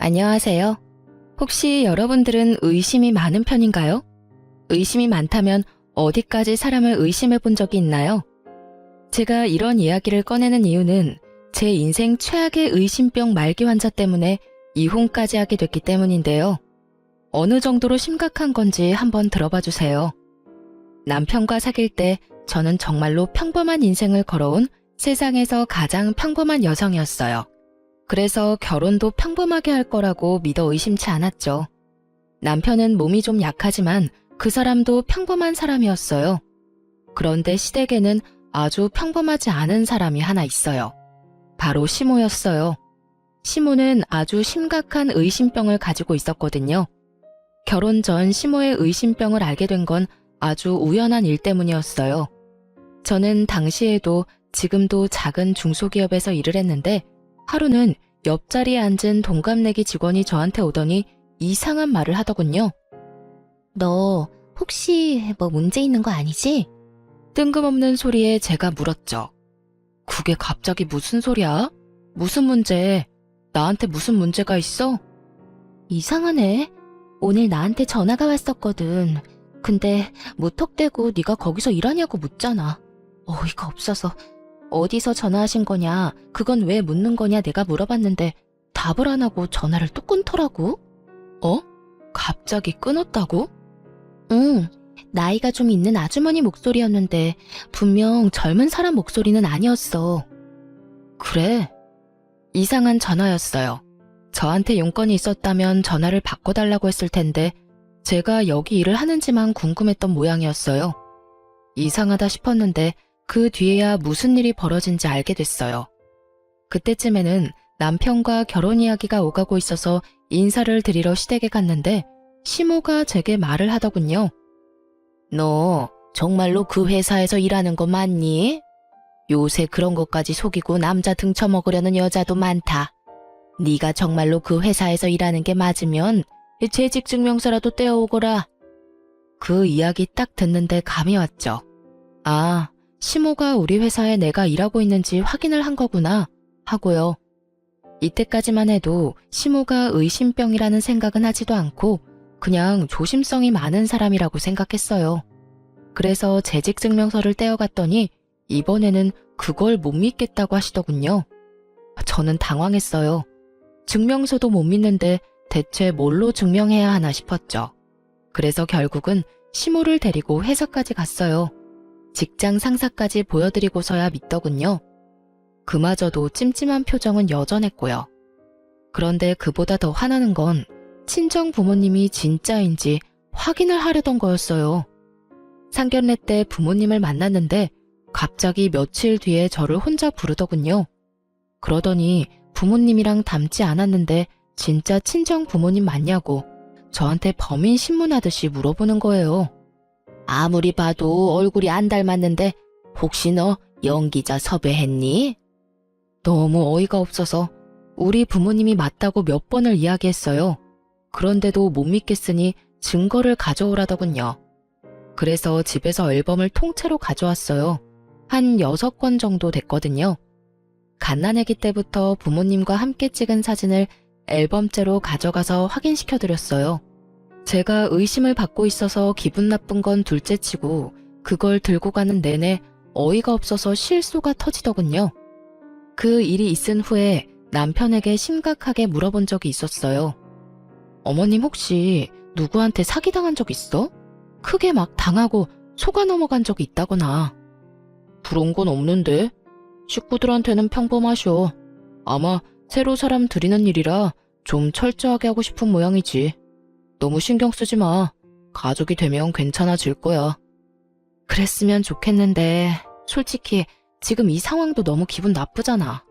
안녕하세요. 혹시 여러분들은 의심이 많은 편인가요? 의심이 많다면 어디까지 사람을 의심해 본 적이 있나요? 제가 이런 이야기를 꺼내는 이유는 제 인생 최악의 의심병 말기 환자 때문에 이혼까지 하게 됐기 때문인데요. 어느 정도로 심각한 건지 한번 들어봐 주세요. 남편과 사귈 때 저는 정말로 평범한 인생을 걸어온 세상에서 가장 평범한 여성이었어요. 그래서 결혼도 평범하게 할 거라고 믿어 의심치 않았죠. 남편은 몸이 좀 약하지만 그 사람도 평범한 사람이었어요. 그런데 시댁에는 아주 평범하지 않은 사람이 하나 있어요. 바로 시모였어요. 시모는 아주 심각한 의심병을 가지고 있었거든요. 결혼 전 시모의 의심병을 알게 된 건 아주 우연한 일 때문이었어요. 저는 당시에도 지금도 작은 중소기업에서 일을 했는데 하루는 옆자리에 앉은 동갑내기 직원이 저한테 오더니 이상한 말을 하더군요. 너 혹시 뭐 문제 있는 거 아니지? 뜬금없는 소리에 제가 물었죠. 그게 갑자기 무슨 소리야? 무슨 문제? 나한테 무슨 문제가 있어? 이상하네. 오늘 나한테 전화가 왔었거든. 근데 무턱대고 네가 거기서 일하냐고 묻잖아. 어이가 없어서. 어디서 전화하신 거냐, 그건 왜 묻는 거냐 내가 물어봤는데 답을 안 하고 전화를 또 끊더라고. 어? 갑자기 끊었다고? 응, 나이가 좀 있는 아주머니 목소리였는데 분명 젊은 사람 목소리는 아니었어. 그래? 이상한 전화였어요. 저한테 용건이 있었다면 전화를 바꿔달라고 했을 텐데 제가 여기 일을 하는지만 궁금했던 모양이었어요. 이상하다 싶었는데 그 뒤에야 무슨 일이 벌어진지 알게 됐어요. 그때쯤에는 남편과 결혼 이야기가 오가고 있어서 인사를 드리러 시댁에 갔는데 시모가 제게 말을 하더군요. 너 정말로 그 회사에서 일하는 거 맞니? 요새 그런 것까지 속이고 남자 등쳐먹으려는 여자도 많다. 네가 정말로 그 회사에서 일하는 게 맞으면 재직증명서라도 떼어오거라. 그 이야기 딱 듣는데 감이 왔죠. 아, 시모가 우리 회사에 내가 일하고 있는지 확인을 한 거구나 하고요. 이때까지만 해도 시모가 의심병이라는 생각은 하지도 않고 그냥 조심성이 많은 사람이라고 생각했어요. 그래서 재직증명서를 떼어갔더니 이번에는 그걸 못 믿겠다고 하시더군요. 저는 당황했어요. 증명서도 못 믿는데 대체 뭘로 증명해야 하나 싶었죠. 그래서 결국은 시모를 데리고 회사까지 갔어요. 직장 상사까지 보여드리고서야 믿더군요. 그마저도 찜찜한 표정은 여전했고요. 그런데 그보다 더 화나는 건 친정 부모님이 진짜인지 확인을 하려던 거였어요. 상견례 때 부모님을 만났는데 갑자기 며칠 뒤에 저를 혼자 부르더군요. 그러더니 부모님이랑 닮지 않았는데 진짜 친정 부모님 맞냐고 저한테 범인 신문하듯이 물어보는 거예요. 아무리 봐도 얼굴이 안 닮았는데 혹시 너 연기자 섭외했니? 너무 어이가 없어서 우리 부모님이 맞다고 몇 번을 이야기했어요. 그런데도 못 믿겠으니 증거를 가져오라더군요. 그래서 집에서 앨범을 통째로 가져왔어요. 한 6권 정도 됐거든요. 갓난아기 때부터 부모님과 함께 찍은 사진을 앨범째로 가져가서 확인시켜드렸어요. 제가 의심을 받고 있어서 기분 나쁜 건 둘째치고 그걸 들고 가는 내내 어이가 없어서 실소가 터지더군요. 그 일이 있은 후에 남편에게 심각하게 물어본 적이 있었어요. 어머님 혹시 누구한테 사기당한 적 있어? 크게 막 당하고 속아 넘어간 적이 있다거나. 그런 건 없는데? 식구들한테는 평범하셔. 아마 새로 사람 들이는 일이라 좀 철저하게 하고 싶은 모양이지. 너무 신경 쓰지 마. 가족이 되면 괜찮아질 거야. 그랬으면 좋겠는데 솔직히 지금 이 상황도 너무 기분 나쁘잖아.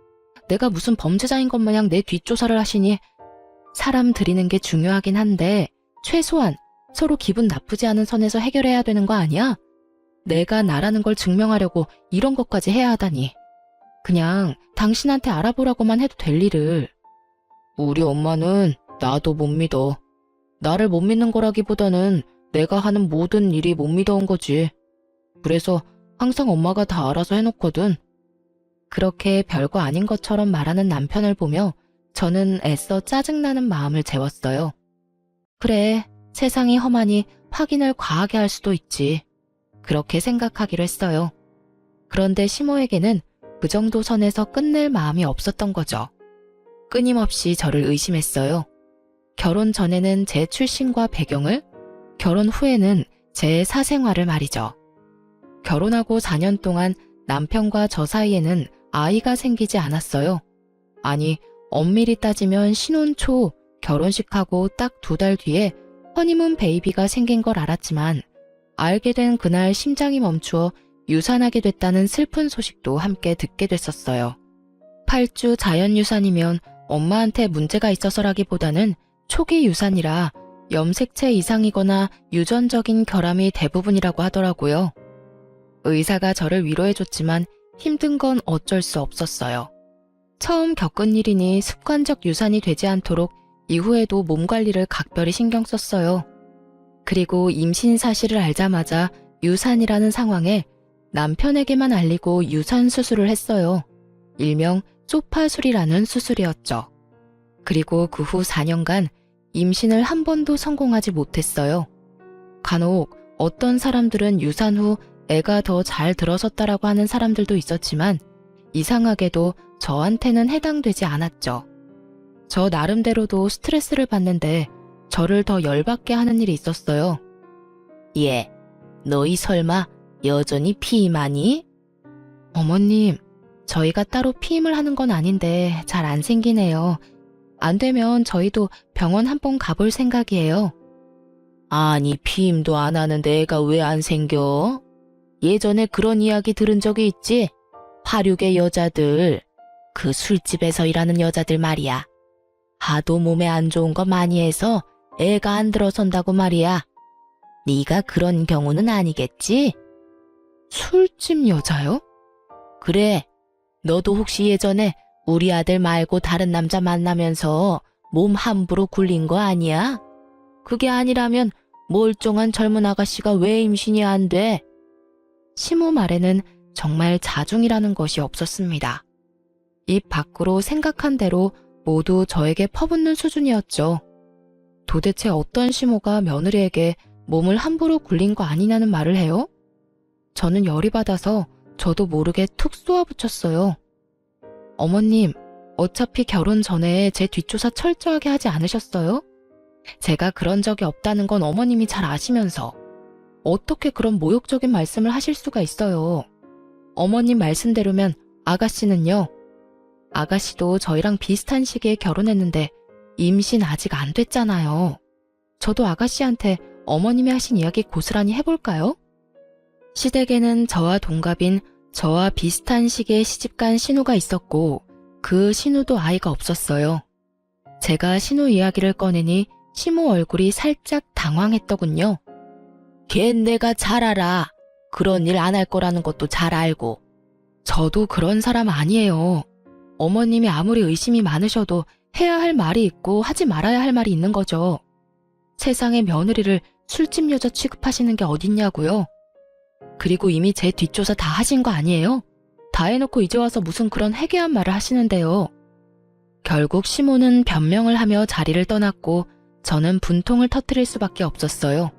내가 무슨 범죄자인 것 마냥 내 뒷조사를 하시니 사람 들이는 게 중요하긴 한데 최소한 서로 기분 나쁘지 않은 선에서 해결해야 되는 거 아니야? 내가 나라는 걸 증명하려고 이런 것까지 해야 하다니. 그냥 당신한테 알아보라고만 해도 될 일을. 우리 엄마는 나도 못 믿어. 나를 못 믿는 거라기보다는 내가 하는 모든 일이 못 믿어온 거지. 그래서 항상 엄마가 다 알아서 해놓거든. 그렇게 별거 아닌 것처럼 말하는 남편을 보며 저는 애써 짜증나는 마음을 재웠어요. 그래, 세상이 험하니 확인을 과하게 할 수도 있지. 그렇게 생각하기로 했어요. 그런데 시모에게는 그 정도 선에서 끝낼 마음이 없었던 거죠. 끊임없이 저를 의심했어요. 결혼 전에는 제 출신과 배경을, 결혼 후에는 제 사생활을 말이죠. 결혼하고 4년 동안 남편과 저 사이에는 아이가 생기지 않았어요. 아니, 엄밀히 따지면 신혼 초 결혼식하고 딱 2달 뒤에 허니문 베이비가 생긴 걸 알았지만 알게 된 그날 심장이 멈추어 유산하게 됐다는 슬픈 소식도 함께 듣게 됐었어요. 8주 자연유산이면 엄마한테 문제가 있어서라기보다는 초기 유산이라 염색체 이상이거나 유전적인 결함이 대부분이라고 하더라고요. 의사가 저를 위로해줬지만 힘든 건 어쩔 수 없었어요. 처음 겪은 일이니 습관적 유산이 되지 않도록 이후에도 몸 관리를 각별히 신경 썼어요. 그리고 임신 사실을 알자마자 유산이라는 상황에 남편에게만 알리고 유산 수술을 했어요. 일명 소파술이라는 수술이었죠. 그리고 그 후 4년간 임신을 한 번도 성공하지 못했어요. 간혹 어떤 사람들은 유산 후 애가 더 잘 들어섰다라고 하는 사람들도 있었지만 이상하게도 저한테는 해당되지 않았죠. 저 나름대로도 스트레스를 받는데 저를 더 열받게 하는 일이 있었어요. 얘, 너희 설마 여전히 피임하니? 어머님, 저희가 따로 피임을 하는 건 아닌데 잘 안 생기네요. 안 되면 저희도 병원 한번 가볼 생각이에요. 아니, 피임도 안 하는데 애가 왜 안 생겨? 예전에 그런 이야기 들은 적이 있지? 화류계 여자들, 그 술집에서 일하는 여자들 말이야. 하도 몸에 안 좋은 거 많이 해서 애가 안 들어선다고 말이야. 네가 그런 경우는 아니겠지? 술집 여자요? 그래, 너도 혹시 예전에 우리 아들 말고 다른 남자 만나면서 몸 함부로 굴린 거 아니야? 그게 아니라면 멀쩡한 젊은 아가씨가 왜 임신이 안 돼? 시모 말에는 정말 자중이라는 것이 없었습니다. 입 밖으로 생각한 대로 모두 저에게 퍼붓는 수준이었죠. 도대체 어떤 시모가 며느리에게 몸을 함부로 굴린 거 아니냐는 말을 해요? 저는 열이 받아서 저도 모르게 툭 쏘아붙였어요. 어머님, 어차피 결혼 전에 제 뒷조사 철저하게 하지 않으셨어요? 제가 그런 적이 없다는 건 어머님이 잘 아시면서 어떻게 그런 모욕적인 말씀을 하실 수가 있어요. 어머님 말씀대로면 아가씨는요? 아가씨도 저희랑 비슷한 시기에 결혼했는데 임신 아직 안 됐잖아요. 저도 아가씨한테 어머님이 하신 이야기 고스란히 해볼까요? 시댁에는 저와 동갑인 저와 비슷한 시기에 시집간 신우가 있었고 그 신우도 아이가 없었어요. 제가 신우 이야기를 꺼내니 시모 얼굴이 살짝 당황했더군요. 걘 내가 잘 알아. 그런 일 안 할 거라는 것도 잘 알고. 저도 그런 사람 아니에요. 어머님이 아무리 의심이 많으셔도 해야 할 말이 있고 하지 말아야 할 말이 있는 거죠. 세상에 며느리를 술집 여자 취급하시는 게 어딨냐고요. 그리고 이미 제 뒷조사 다 하신 거 아니에요? 다 해놓고 이제 와서 무슨 그런 해괴한 말을 하시는데요. 결국 시모는 변명을 하며 자리를 떠났고 저는 분통을 터뜨릴 수밖에 없었어요.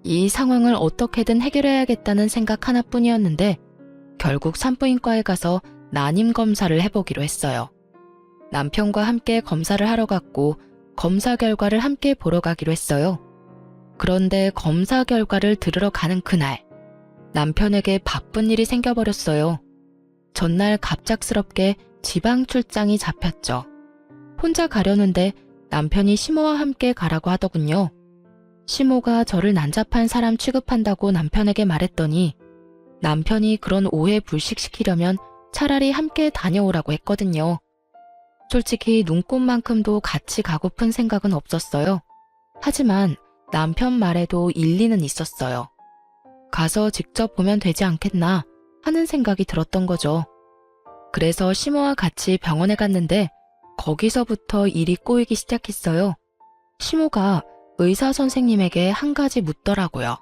이 상황을 어떻게든 해결해야겠다는 생각 하나뿐이었는데 결국 산부인과에 가서 난임 검사를 해보기로 했어요. 남편과 함께 검사를 하러 갔고 검사 결과를 함께 보러 가기로 했어요. 그런데 검사 결과를 들으러 가는 그날 남편에게 바쁜 일이 생겨버렸어요. 전날 갑작스럽게 지방 출장이 잡혔죠. 혼자 가려는데 남편이 시모와 함께 가라고 하더군요. 시모가 저를 난잡한 사람 취급한다고 남편에게 말했더니 남편이 그런 오해 불식시키려면 차라리 함께 다녀오라고 했거든요. 솔직히 눈꽃만큼도 같이 가고픈 생각은 없었어요. 하지만 남편 말에도 일리는 있었어요. 가서 직접 보면 되지 않겠나 하는 생각이 들었던 거죠. 그래서 시모와 같이 병원에 갔는데 거기서부터 일이 꼬이기 시작했어요. 시모가 의사 선생님에게 한 가지 묻더라고요.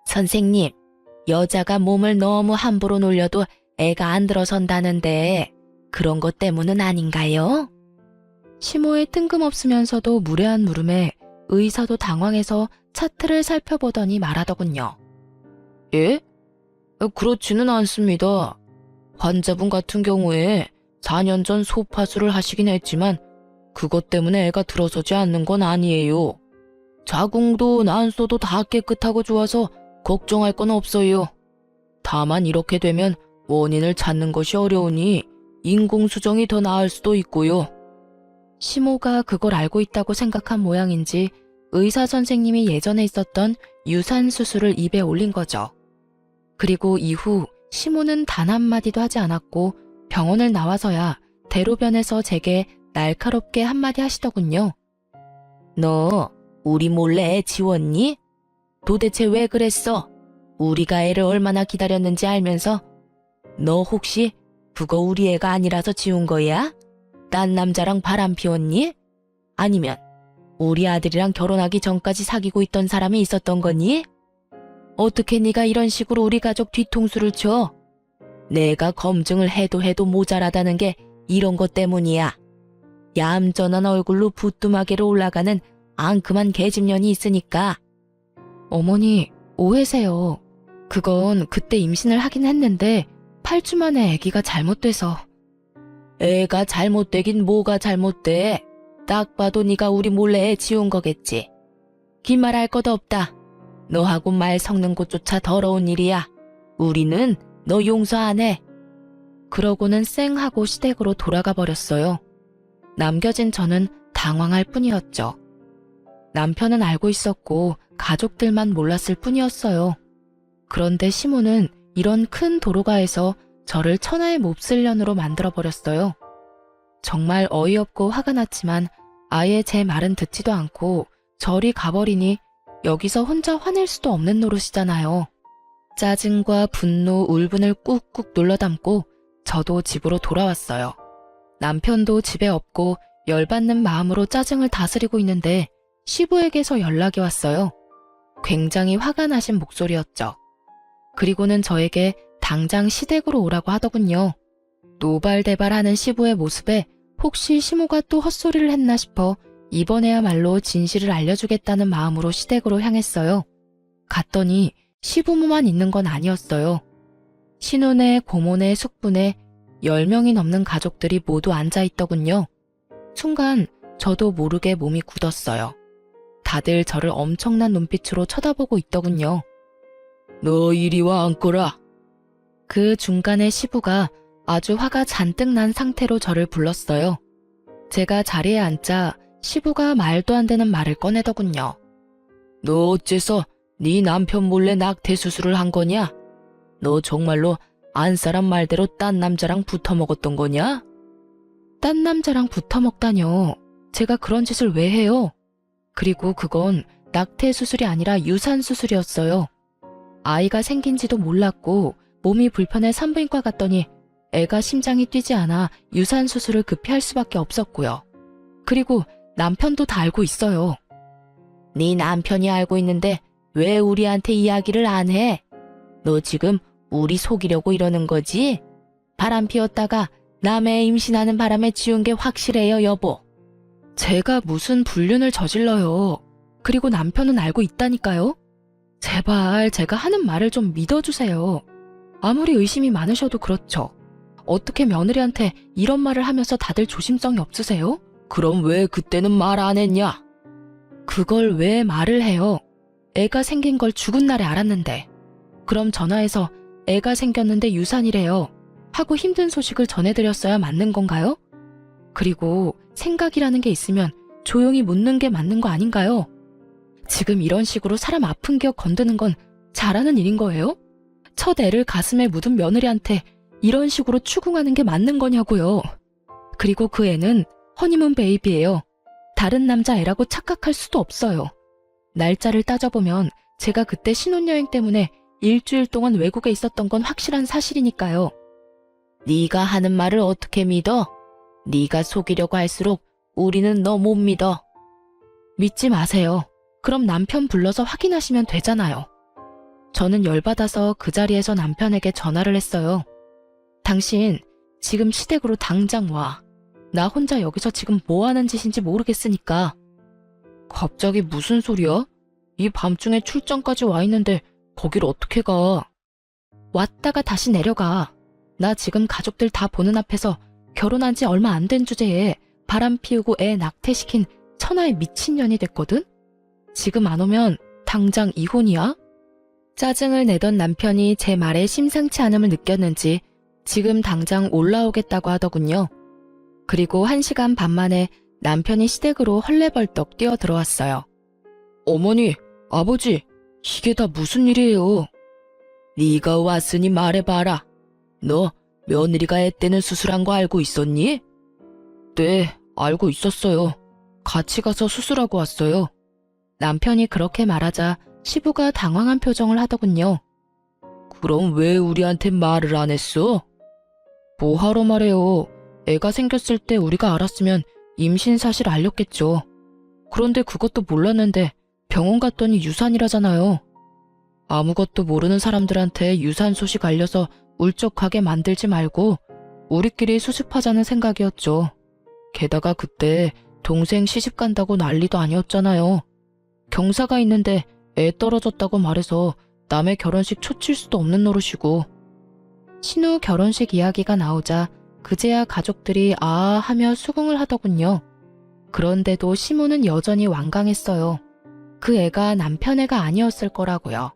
선생님, 여자가 몸을 너무 함부로 놀려도 애가 안 들어선다는데 그런 것 때문은 아닌가요? 시모의 뜬금없으면서도 무례한 물음에 의사도 당황해서 차트를 살펴보더니 말하더군요. 예? 그렇지는 않습니다. 환자분 같은 경우에 4년 전 소파술을 하시긴 했지만 그것 때문에 애가 들어서지 않는 건 아니에요. 자궁도 난소도 다 깨끗하고 좋아서 걱정할 건 없어요. 다만 이렇게 되면 원인을 찾는 것이 어려우니 인공수정이 더 나을 수도 있고요. 시모가 그걸 알고 있다고 생각한 모양인지 의사 선생님이 예전에 있었던 유산 수술을 입에 올린 거죠. 그리고 이후 시모는 단 한마디도 하지 않았고 병원을 나와서야 대로변에서 제게 날카롭게 한마디 하시더군요. 너 우리 몰래 애 지웠니? 도대체 왜 그랬어? 우리가 애를 얼마나 기다렸는지 알면서 너 혹시 그거 우리 애가 아니라서 지운 거야? 딴 남자랑 바람 피웠니? 아니면 우리 아들이랑 결혼하기 전까지 사귀고 있던 사람이 있었던 거니? 어떻게 네가 이런 식으로 우리 가족 뒤통수를 쳐? 내가 검증을 해도 모자라다는 게 이런 것 때문이야. 얌전한 얼굴로 부뚜마개로 올라가는 앙큼한 계집년이 있으니까. 어머니, 오해세요. 그건 그때 임신을 하긴 했는데 8주 만에 아기가 잘못돼서. 애가 잘못되긴 뭐가 잘못돼. 딱 봐도 네가 우리 몰래 애 지운 거겠지. 긴 말 할 것도 없다. 너하고 말 섞는 것조차 더러운 일이야. 우리는 너 용서 안 해. 그러고는 쌩하고 시댁으로 돌아가 버렸어요. 남겨진 저는 당황할 뿐이었죠. 남편은 알고 있었고 가족들만 몰랐을 뿐이었어요. 그런데 시모는 이런 큰 도로가에서 저를 천하의 몹쓸년으로 만들어버렸어요. 정말 어이없고 화가 났지만 아예 제 말은 듣지도 않고 저리 가버리니 여기서 혼자 화낼 수도 없는 노릇이잖아요. 짜증과 분노, 울분을 꾹꾹 눌러 담고 저도 집으로 돌아왔어요. 남편도 집에 없고 열받는 마음으로 짜증을 다스리고 있는데 시부에게서 연락이 왔어요. 굉장히 화가 나신 목소리였죠. 그리고는 저에게 당장 시댁으로 오라고 하더군요. 노발대발하는 시부의 모습에 혹시 시모가 또 헛소리를 했나 싶어 이번에야말로 진실을 알려주겠다는 마음으로 시댁으로 향했어요. 갔더니 시부모만 있는 건 아니었어요. 신혼에, 고모네, 숙부네 10명이 넘는 가족들이 모두 앉아있더군요. 순간 저도 모르게 몸이 굳었어요. 다들 저를 엄청난 눈빛으로 쳐다보고 있더군요. 너 이리 와 앉거라. 그 중간에 시부가 아주 화가 잔뜩 난 상태로 저를 불렀어요. 제가 자리에 앉자 시부가 말도 안 되는 말을 꺼내더군요. 너 어째서 네 남편 몰래 낙태 수술을 한 거냐? 너 정말로 안 사람 말대로 딴 남자랑 붙어 먹었던 거냐? 딴 남자랑 붙어 먹다뇨. 제가 그런 짓을 왜 해요? 그리고 그건 낙태 수술이 아니라 유산 수술이었어요. 아이가 생긴지도 몰랐고 몸이 불편해 산부인과 갔더니 애가 심장이 뛰지 않아 유산 수술을 급히 할 수밖에 없었고요. 그리고 남편도 다 알고 있어요. 네 남편이 알고 있는데 왜 우리한테 이야기를 안 해? 너 지금 우리 속이려고 이러는 거지? 바람 피웠다가 남의 임신하는 바람에 지운 게 확실해요, 여보. 제가 무슨 불륜을 저질러요. 그리고 남편은 알고 있다니까요. 제발 제가 하는 말을 좀 믿어주세요. 아무리 의심이 많으셔도 그렇죠. 어떻게 며느리한테 이런 말을 하면서 다들 조심성이 없으세요? 그럼 왜 그때는 말 안 했냐? 그걸 왜 말을 해요? 애가 생긴 걸 죽은 날에 알았는데. 그럼 전화해서 애가 생겼는데 유산이래요 하고 힘든 소식을 전해드렸어야 맞는 건가요? 그리고 생각이라는 게 있으면 조용히 묻는 게 맞는 거 아닌가요? 지금 이런 식으로 사람 아픈 기억 건드는 건 잘하는 일인 거예요? 첫 애를 가슴에 묻은 며느리한테 이런 식으로 추궁하는 게 맞는 거냐고요. 그리고 그 애는 허니문 베이비예요. 다른 남자 애라고 착각할 수도 없어요. 날짜를 따져보면 제가 그때 신혼여행 때문에 일주일 동안 외국에 있었던 건 확실한 사실이니까요. 네가 하는 말을 어떻게 믿어? 네가 속이려고 할수록 우리는 너 못 믿어. 믿지 마세요. 그럼 남편 불러서 확인하시면 되잖아요. 저는 열받아서 그 자리에서 남편에게 전화를 했어요. 당신 지금 시댁으로 당장 와. 나 혼자 여기서 지금 뭐 하는 짓인지 모르겠으니까. 갑자기 무슨 소리야? 이 밤중에 출장까지 와 있는데 거길 어떻게 가? 왔다가 다시 내려가. 나 지금 가족들 다 보는 앞에서 결혼한 지 얼마 안 된 주제에 바람 피우고 애 낙태시킨 천하의 미친년이 됐거든? 지금 안 오면 당장 이혼이야? 짜증을 내던 남편이 제 말에 심상치 않음을 느꼈는지 지금 당장 올라오겠다고 하더군요. 그리고 1시간 반 만에 남편이 시댁으로 헐레벌떡 뛰어 들어왔어요. 어머니, 아버지, 이게 다 무슨 일이에요? 네가 왔으니 말해봐라. 너 며느리가 애 때는 수술한 거 알고 있었니? 네, 알고 있었어요. 같이 가서 수술하고 왔어요. 남편이 그렇게 말하자 시부가 당황한 표정을 하더군요. 그럼 왜 우리한테 말을 안 했어? 뭐하러 말해요. 애가 생겼을 때 우리가 알았으면 임신 사실 알렸겠죠. 그런데 그것도 몰랐는데 병원 갔더니 유산이라잖아요. 아무것도 모르는 사람들한테 유산 소식 알려서 울적하게 만들지 말고 우리끼리 수습하자는 생각이었죠. 게다가 그때 동생 시집 간다고 난리도 아니었잖아요. 경사가 있는데 애 떨어졌다고 말해서 남의 결혼식 초칠 수도 없는 노릇이고. 신우 결혼식 이야기가 나오자 그제야 가족들이 아 하며 수긍을 하더군요. 그런데도 시모는 여전히 완강했어요. 그 애가 남편 애가 아니었을 거라고요.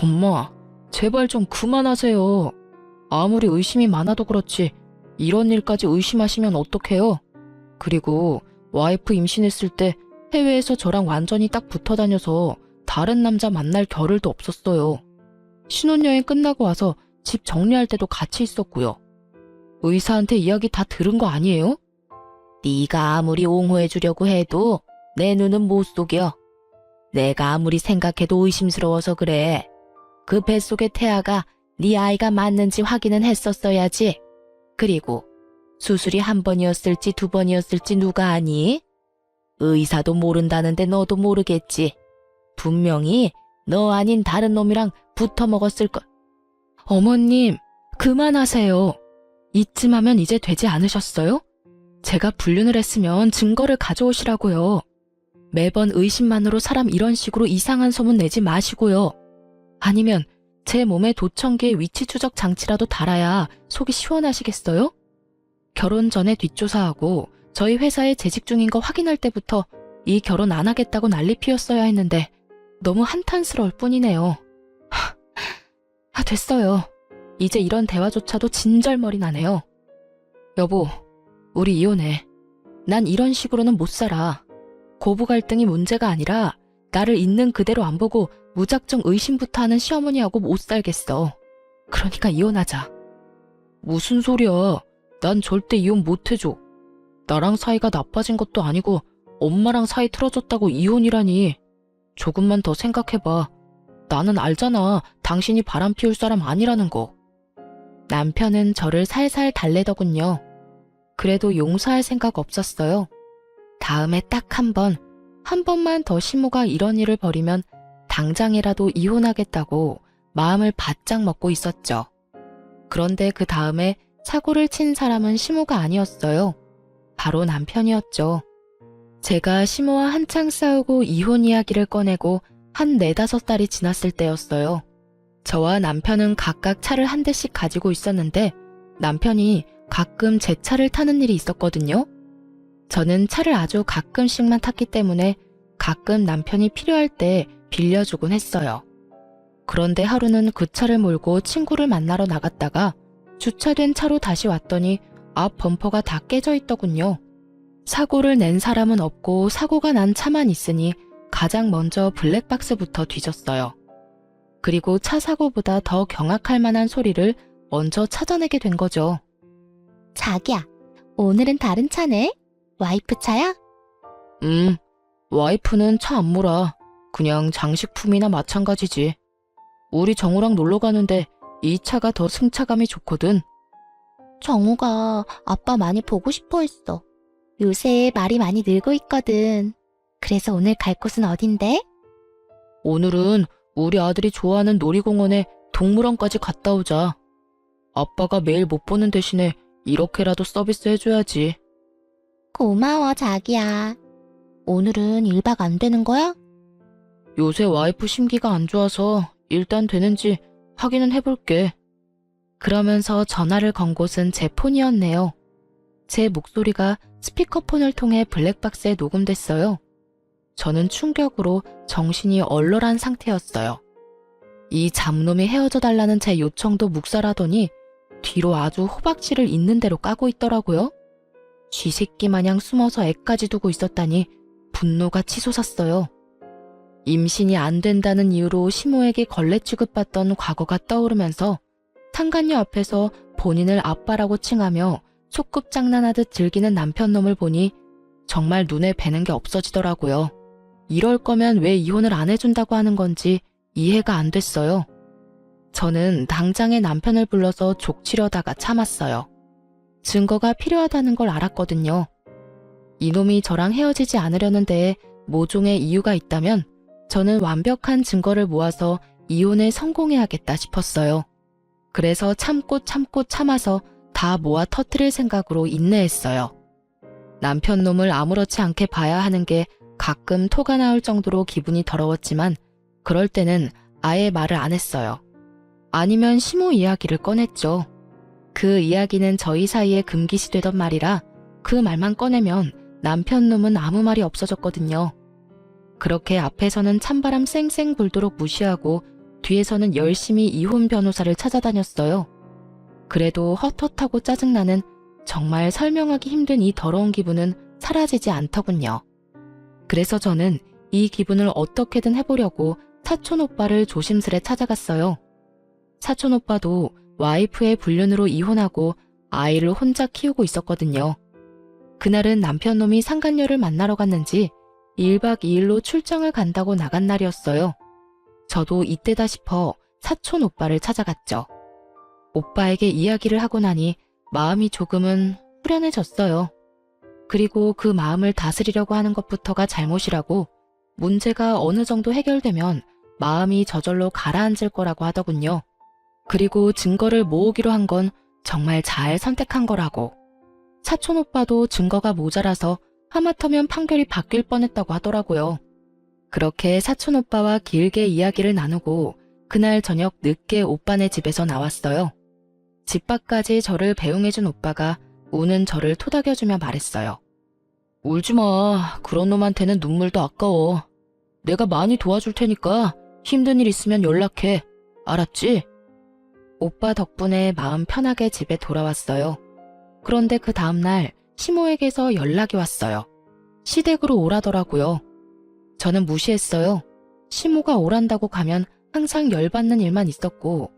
엄마, 제발 좀 그만하세요. 아무리 의심이 많아도 그렇지 이런 일까지 의심하시면 어떡해요? 그리고 와이프 임신했을 때 해외에서 저랑 완전히 딱 붙어 다녀서 다른 남자 만날 겨를도 없었어요. 신혼여행 끝나고 와서 집 정리할 때도 같이 있었고요. 의사한테 이야기 다 들은 거 아니에요? 네가 아무리 옹호해 주려고 해도 내 눈은 못 속여. 내가 아무리 생각해도 의심스러워서 그래. 그 뱃속의 태아가 네 아이가 맞는지 확인은 했었어야지. 그리고 수술이 1번이었을지 2번이었을지 누가 아니? 의사도 모른다는데 너도 모르겠지. 분명히 너 아닌 다른 놈이랑 붙어 먹었을 걸. 어머님, 그만하세요. 이쯤 하면 이제 되지 않으셨어요? 제가 불륜을 했으면 증거를 가져오시라고요. 매번 의심만으로 사람 이런 식으로 이상한 소문 내지 마시고요. 아니면 제 몸에 도청기에 위치 추적 장치라도 달아야 속이 시원하시겠어요? 결혼 전에 뒷조사하고 저희 회사에 재직 중인 거 확인할 때부터 이 결혼 안 하겠다고 난리 피웠어야 했는데 너무 한탄스러울 뿐이네요. 됐어요. 이제 이런 대화조차도 진절머리 나네요. 여보, 우리 이혼해. 난 이런 식으로는 못 살아. 고부 갈등이 문제가 아니라 나를 있는 그대로 안 보고 무작정 의심부터 하는 시어머니하고 못 살겠어. 그러니까 이혼하자. 무슨 소리야. 난 절대 이혼 못 해줘. 나랑 사이가 나빠진 것도 아니고 엄마랑 사이 틀어졌다고 이혼이라니. 조금만 더 생각해봐. 나는 알잖아. 당신이 바람 피울 사람 아니라는 거. 남편은 저를 살살 달래더군요. 그래도 용서할 생각 없었어요. 다음에 딱 한 번만 더 시모가 이런 일을 벌이면 당장이라도 이혼하겠다고 마음을 바짝 먹고 있었죠. 그런데 그 다음에 사고를 친 사람은 시모가 아니었어요. 바로 남편이었죠. 제가 시모와 한창 싸우고 이혼 이야기를 꺼내고 한 4-5달이 지났을 때였어요. 저와 남편은 각각 차를 한 대씩 가지고 있었는데 남편이 가끔 제 차를 타는 일이 있었거든요. 저는 차를 아주 가끔씩만 탔기 때문에 가끔 남편이 필요할 때 빌려주곤 했어요. 그런데 하루는 그 차를 몰고 친구를 만나러 나갔다가 주차된 차로 다시 왔더니 앞 범퍼가 다 깨져 있더군요. 사고를 낸 사람은 없고 사고가 난 차만 있으니 가장 먼저 블랙박스부터 뒤졌어요. 그리고 차 사고보다 더 경악할 만한 소리를 먼저 찾아내게 된 거죠. 자기야, 오늘은 다른 차네? 와이프 차야? 와이프는 차 안 몰아. 그냥 장식품이나 마찬가지지. 우리 정우랑 놀러 가는데 이 차가 더 승차감이 좋거든. 정우가 아빠 많이 보고 싶어 했어. 요새 말이 많이 늘고 있거든. 그래서 오늘 갈 곳은 어딘데? 오늘은 우리 아들이 좋아하는 놀이공원에 동물원까지 갔다 오자. 아빠가 매일 못 보는 대신에 이렇게라도 서비스 해줘야지. 고마워, 자기야. 오늘은 1박 안 되는 거야? 요새 와이프 심기가 안 좋아서 일단 되는지 확인은 해볼게. 그러면서 전화를 건 곳은 제 폰이었네요. 제 목소리가 스피커폰을 통해 블랙박스에 녹음됐어요. 저는 충격으로 정신이 얼얼한 상태였어요. 이 잡놈이 헤어져 달라는 제 요청도 묵살하더니 뒤로 아주 호박씨를 있는 대로 까고 있더라고요. 쥐새끼 마냥 숨어서 애까지 두고 있었다니 분노가 치솟았어요. 임신이 안 된다는 이유로 시모에게 걸레 취급받던 과거가 떠오르면서 상간녀 앞에서 본인을 아빠라고 칭하며 소꿉장난하듯 즐기는 남편놈을 보니 정말 눈에 뵈는 게 없어지더라고요. 이럴 거면 왜 이혼을 안 해준다고 하는 건지 이해가 안 됐어요. 저는 당장에 남편을 불러서 족치려다가 참았어요. 증거가 필요하다는 걸 알았거든요. 이놈이 저랑 헤어지지 않으려는 데에 모종의 이유가 있다면 저는 완벽한 증거를 모아서 이혼에 성공해야겠다 싶었어요. 그래서 참고 참아서 다 모아 터뜨릴 생각으로 인내했어요. 남편 놈을 아무렇지 않게 봐야 하는 게 가끔 토가 나올 정도로 기분이 더러웠지만 그럴 때는 아예 말을 안 했어요. 아니면 시모 이야기를 꺼냈죠. 그 이야기는 저희 사이에 금기시 되던 말이라 그 말만 꺼내면 남편 놈은 아무 말이 없어졌거든요. 그렇게 앞에서는 찬바람 쌩쌩 불도록 무시하고 뒤에서는 열심히 이혼 변호사를 찾아다녔어요. 그래도 헛헛하고 짜증나는 정말 설명하기 힘든 이 더러운 기분은 사라지지 않더군요. 그래서 저는 이 기분을 어떻게든 해보려고 사촌 오빠를 조심스레 찾아갔어요. 사촌 오빠도 와이프의 불륜으로 이혼하고 아이를 혼자 키우고 있었거든요. 그날은 남편놈이 상간녀를 만나러 갔는지 1박 2일로 출장을 간다고 나간 날이었어요. 저도 이때다 싶어 사촌 오빠를 찾아갔죠. 오빠에게 이야기를 하고 나니 마음이 조금은 후련해졌어요. 그리고 그 마음을 다스리려고 하는 것부터가 잘못이라고 문제가 어느 정도 해결되면 마음이 저절로 가라앉을 거라고 하더군요. 그리고 증거를 모으기로 한 건 정말 잘 선택한 거라고. 사촌 오빠도 증거가 모자라서 하마터면 판결이 바뀔 뻔했다고 하더라고요. 그렇게 사촌 오빠와 길게 이야기를 나누고 그날 저녁 늦게 오빠네 집에서 나왔어요. 집 밖까지 저를 배웅해준 오빠가 우는 저를 토닥여주며 말했어요. 울지 마. 그런 놈한테는 눈물도 아까워. 내가 많이 도와줄 테니까 힘든 일 있으면 연락해. 알았지? 오빠 덕분에 마음 편하게 집에 돌아왔어요. 그런데 그 다음날 시모에게서 연락이 왔어요. 시댁으로 오라더라고요. 저는 무시했어요. 시모가 오란다고 가면 항상 열받는 일만 있었고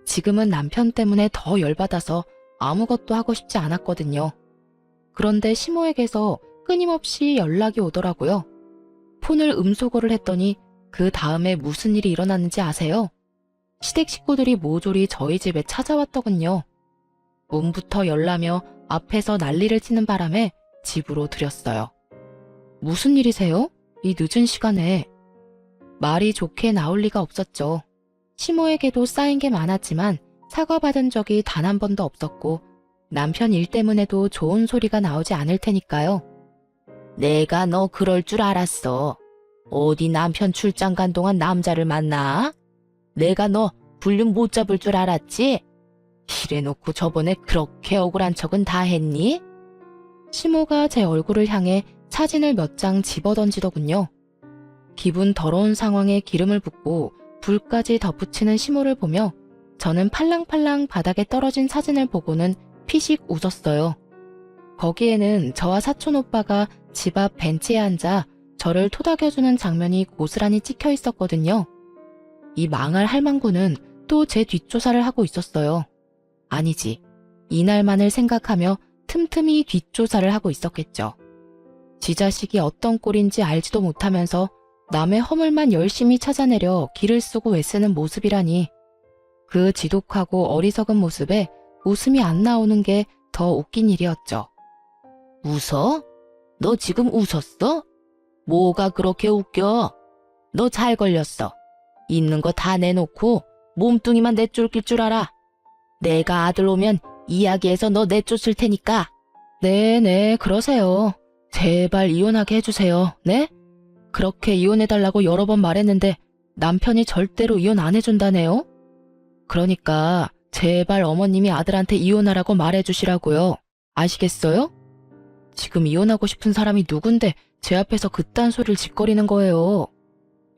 지금은 남편 때문에 더 열받아서 아무것도 하고 싶지 않았거든요. 그런데 시모에게서 끊임없이 연락이 오더라고요. 폰을 음소거를 했더니 그 다음에 무슨 일이 일어났는지 아세요? 시댁 식구들이 모조리 저희 집에 찾아왔더군요. 문부터 열라며 앞에서 난리를 치는 바람에 집으로 들였어요. 무슨 일이세요? 이 늦은 시간에. 말이 좋게 나올 리가 없었죠. 시모에게도 쌓인 게 많았지만 사과받은 적이 단 한 번도 없었고 남편 일 때문에도 좋은 소리가 나오지 않을 테니까요. 내가 너 그럴 줄 알았어. 어디 남편 출장 간 동안 남자를 만나? 내가 너 불륜 못 잡을 줄 알았지? 이래놓고 저번에 그렇게 억울한 척은 다 했니? 시모가 제 얼굴을 향해 사진을 몇 장 집어던지더군요. 기분 더러운 상황에 기름을 붓고 불까지 덧붙이는 시모를 보며 저는 팔랑팔랑 바닥에 떨어진 사진을 보고는 피식 웃었어요. 거기에는 저와 사촌 오빠가 집 앞 벤치에 앉아 저를 토닥여주는 장면이 고스란히 찍혀 있었거든요. 이 망할 할망구는 또 제 뒷조사를 하고 있었어요. 아니지, 이날만을 생각하며 틈틈이 뒷조사를 하고 있었겠죠. 지 자식이 어떤 꼴인지 알지도 못하면서 남의 허물만 열심히 찾아내려 기를 쓰고 애쓰는 모습이라니. 그 지독하고 어리석은 모습에 웃음이 안 나오는 게 더 웃긴 일이었죠. 웃어? 너 지금 웃었어? 뭐가 그렇게 웃겨? 너 잘 걸렸어. 있는 거 다 내놓고 몸뚱이만 내쫓길 줄 알아. 내가 아들 오면 이야기해서 너 내쫓을 테니까. 네네, 그러세요. 제발 이혼하게 해주세요. 네? 그렇게 이혼해달라고 여러 번 말했는데 남편이 절대로 이혼 안 해준다네요? 그러니까 제발 어머님이 아들한테 이혼하라고 말해주시라고요. 아시겠어요? 지금 이혼하고 싶은 사람이 누군데 제 앞에서 그딴 소리를 짓거리는 거예요.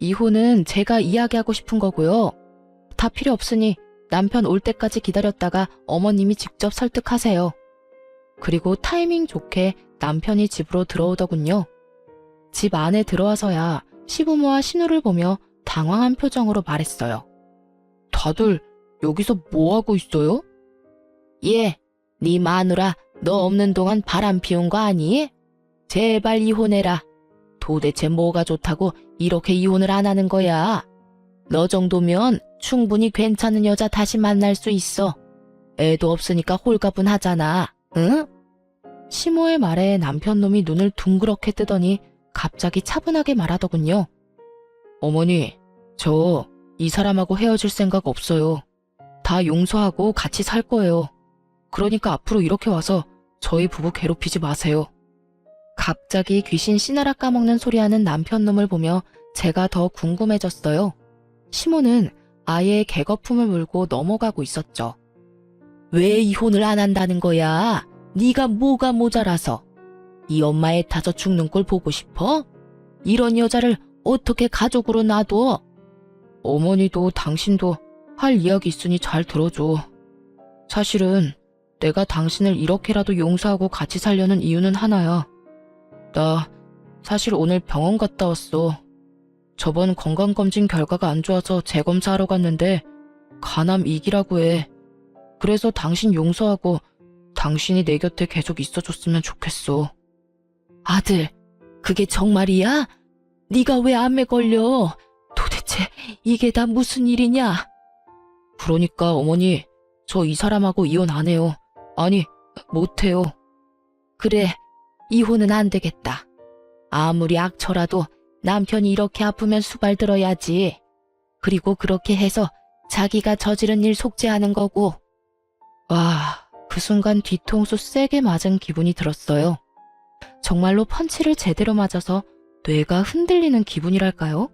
이혼은 제가 이야기하고 싶은 거고요. 다 필요 없으니 남편 올 때까지 기다렸다가 어머님이 직접 설득하세요. 그리고 타이밍 좋게 남편이 집으로 들어오더군요. 집 안에 들어와서야 시부모와 신우를 보며 당황한 표정으로 말했어요. 다들 여기서 뭐하고 있어요? 예, 네 마누라 너 없는 동안 바람 피운 거 아니? 제발 이혼해라. 도대체 뭐가 좋다고 이렇게 이혼을 안 하는 거야? 너 정도면 충분히 괜찮은 여자 다시 만날 수 있어. 애도 없으니까 홀가분하잖아. 응? 시모의 말에 남편놈이 눈을 둥그렇게 뜨더니 갑자기 차분하게 말하더군요. 어머니, 저 이 사람하고 헤어질 생각 없어요. 다 용서하고 같이 살 거예요. 그러니까 앞으로 이렇게 와서 저희 부부 괴롭히지 마세요. 갑자기 귀신 씨나라 까먹는 소리하는 남편놈을 보며 제가 더 궁금해졌어요. 시모는 아예 개거품을 물고 넘어가고 있었죠. 왜 이혼을 안 한다는 거야? 네가 뭐가 모자라서? 이 엄마의 타서 죽는 꼴 보고 싶어? 이런 여자를 어떻게 가족으로 놔둬? 어머니도 당신도 할 이야기 있으니 잘 들어줘. 사실은 내가 당신을 이렇게라도 용서하고 같이 살려는 이유는 하나야. 나 사실 오늘 병원 갔다 왔어. 저번 건강검진 결과가 안 좋아서 재검사하러 갔는데 간암 2기라고 해. 그래서 당신 용서하고 당신이 내 곁에 계속 있어줬으면 좋겠어. 아들, 그게 정말이야? 네가 왜 암에 걸려? 도대체 이게 다 무슨 일이냐? 그러니까 어머니, 저 이 사람하고 이혼 안 해요. 아니, 못해요. 그래, 이혼은 안 되겠다. 아무리 악처라도 남편이 이렇게 아프면 수발 들어야지. 그리고 그렇게 해서 자기가 저지른 일 속죄하는 거고. 와, 그 순간 뒤통수 세게 맞은 기분이 들었어요. 정말로 펀치를 제대로 맞아서 뇌가 흔들리는 기분이랄까요?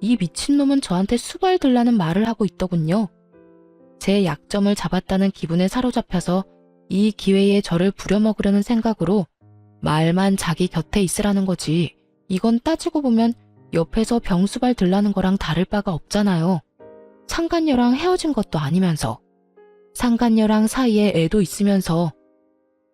이 미친놈은 저한테 수발 들라는 말을 하고 있더군요. 제 약점을 잡았다는 기분에 사로잡혀서 이 기회에 저를 부려먹으려는 생각으로 말만 자기 곁에 있으라는 거지. 이건 따지고 보면 옆에서 병수발 들라는 거랑 다를 바가 없잖아요. 상간녀랑 헤어진 것도 아니면서, 상간녀랑 사이에 애도 있으면서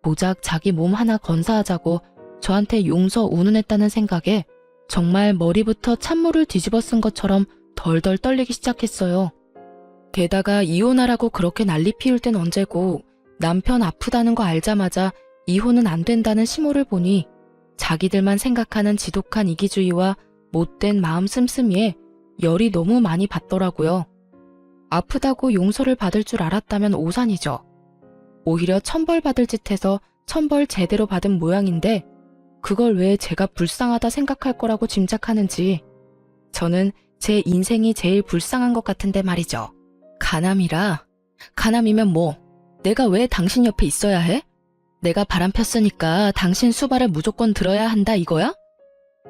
고작 자기 몸 하나 건사하자고 저한테 용서 운운했다는 생각에 정말 머리부터 찬물을 뒤집어 쓴 것처럼 덜덜 떨리기 시작했어요. 게다가 이혼하라고 그렇게 난리 피울 땐 언제고 남편 아프다는 거 알자마자 이혼은 안 된다는 시모를 보니 자기들만 생각하는 지독한 이기주의와 못된 마음 씀씀이에 열이 너무 많이 받더라고요. 아프다고 용서를 받을 줄 알았다면 오산이죠. 오히려 천벌받을 짓 해서 천벌 제대로 받은 모양인데 그걸 왜 제가 불쌍하다 생각할 거라고 짐작하는지 저는 제 인생이 제일 불쌍한 것 같은데 말이죠. 간암이라. 간암이면 뭐 내가 왜 당신 옆에 있어야 해? 내가 바람 폈으니까 당신 수발을 무조건 들어야 한다 이거야?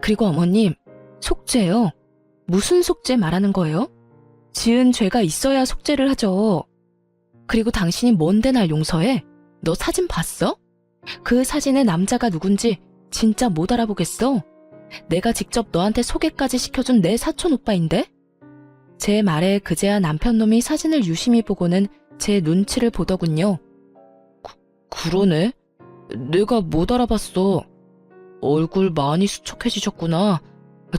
그리고 어머님, 속죄요. 무슨 속죄 말하는 거예요? 지은 죄가 있어야 속죄를 하죠. 그리고 당신이 뭔데 날 용서해? 너 사진 봤어? 그 사진의 남자가 누군지 진짜 못 알아보겠어? 내가 직접 너한테 소개까지 시켜준 내 사촌 오빠인데? 제 말에 그제야 남편놈이 사진을 유심히 보고는 제 눈치를 보더군요. 그러네? 내가 못 알아봤어. 얼굴 많이 수척해지셨구나.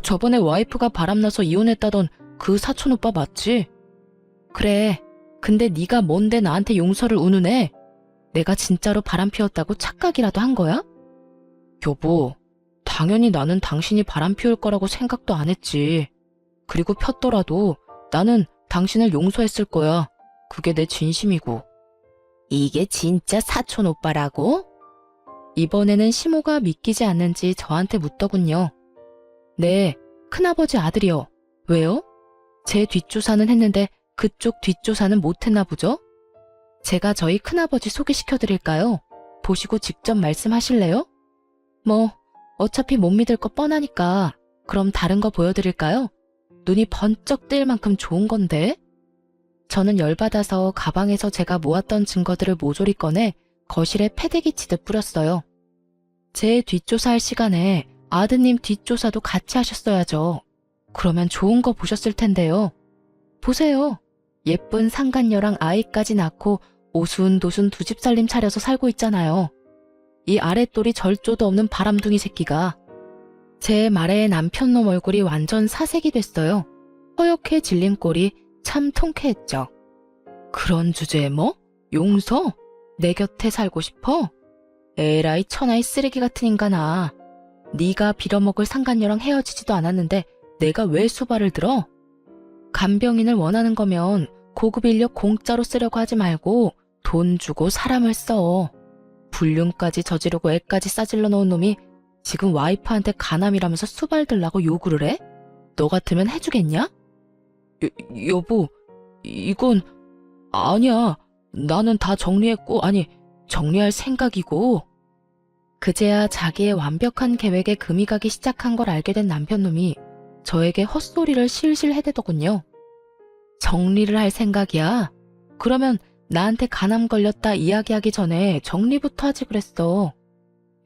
저번에 와이프가 바람나서 이혼했다던 그 사촌 오빠 맞지? 그래. 근데 네가 뭔데 나한테 용서를 운운해? 내가 진짜로 바람 피웠다고 착각이라도 한 거야? 여보, 당연히 나는 당신이 바람 피울 거라고 생각도 안 했지. 그리고 폈더라도 나는 당신을 용서했을 거야. 그게 내 진심이고. 이게 진짜 사촌 오빠라고? 이번에는 시모가 믿기지 않는지 저한테 묻더군요. 네, 큰아버지 아들이요. 왜요? 제 뒷조사는 했는데 그쪽 뒷조사는 못했나 보죠? 제가 저희 큰아버지 소개시켜드릴까요? 보시고 직접 말씀하실래요? 뭐 어차피 못 믿을 거 뻔하니까 그럼 다른 거 보여드릴까요? 눈이 번쩍 뜨일 만큼 좋은 건데? 저는 열받아서 가방에서 제가 모았던 증거들을 모조리 꺼내 거실에 패대기 치듯 뿌렸어요. 제 뒷조사할 시간에 아드님 뒷조사도 같이 하셨어야죠. 그러면 좋은 거 보셨을 텐데요. 보세요. 예쁜 상간녀랑 아이까지 낳고 오순도순 두 집 살림 차려서 살고 있잖아요. 이 아랫돌이 절조도 없는 바람둥이 새끼가. 제 말에 남편놈 얼굴이 완전 사색이 됐어요. 허옇게 질린 꼴이 참 통쾌했죠. 그런 주제에 뭐? 용서? 내 곁에 살고 싶어? 에라이 천하의 쓰레기 같은 인간아. 네가 빌어먹을 상간녀랑 헤어지지도 않았는데 내가 왜 수발을 들어? 간병인을 원하는 거면 고급 인력 공짜로 쓰려고 하지 말고 돈 주고 사람을 써. 불륜까지 저지르고 애까지 싸질러 놓은 놈이 지금 와이프한테 간암이라면서 수발 들라고 요구를 해? 너 같으면 해주겠냐? 여보, 이건 아니야. 나는 다 정리했고, 아니, 정리할 생각이고. 그제야 자기의 완벽한 계획에 금이 가기 시작한 걸 알게 된 남편놈이 저에게 헛소리를 실실 해대더군요. 정리를 할 생각이야? 그러면 나한테 간암 걸렸다 이야기하기 전에 정리부터 하지 그랬어.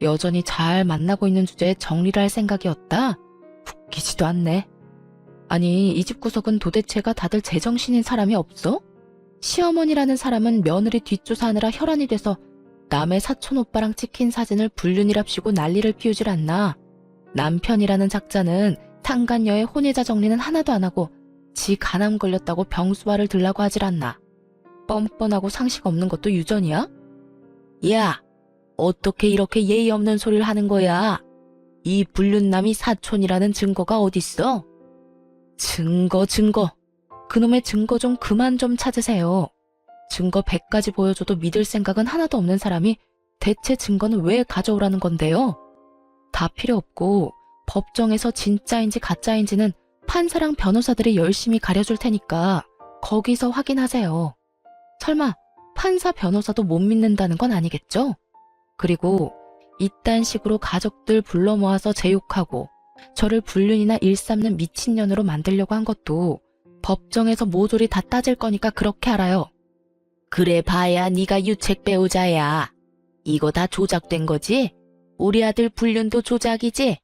여전히 잘 만나고 있는 주제에 정리를 할 생각이었다? 웃기지도 않네. 아니, 이 집 구석은 도대체가 다들 제정신인 사람이 없어? 시어머니라는 사람은 며느리 뒷조사하느라 혈안이 돼서 남의 사촌 오빠랑 찍힌 사진을 불륜이랍시고 난리를 피우질 않나. 남편이라는 작자는 상간녀의 혼외자 정리는 하나도 안 하고 지 간암 걸렸다고 병수발을 들라고 하질 않나. 뻔뻔하고 상식 없는 것도 유전이야? 야, 어떻게 이렇게 예의 없는 소리를 하는 거야? 이 불륜남이 사촌이라는 증거가 어딨어? 증거. 그놈의 증거 좀 그만 좀 찾으세요. 증거 100가지 보여줘도 믿을 생각은 하나도 없는 사람이 대체 증거는 왜 가져오라는 건데요? 다 필요 없고 법정에서 진짜인지 가짜인지는 판사랑 변호사들이 열심히 가려줄 테니까 거기서 확인하세요. 설마 판사 변호사도 못 믿는다는 건 아니겠죠? 그리고 이딴 식으로 가족들 불러 모아서 제욕하고 저를 불륜이나 일삼는 미친년으로 만들려고 한 것도 법정에서 모조리 다 따질 거니까 그렇게 알아요. 그래 봐야 네가 유책 배우자야. 이거 다 조작된 거지? 우리 아들 불륜도 조작이지?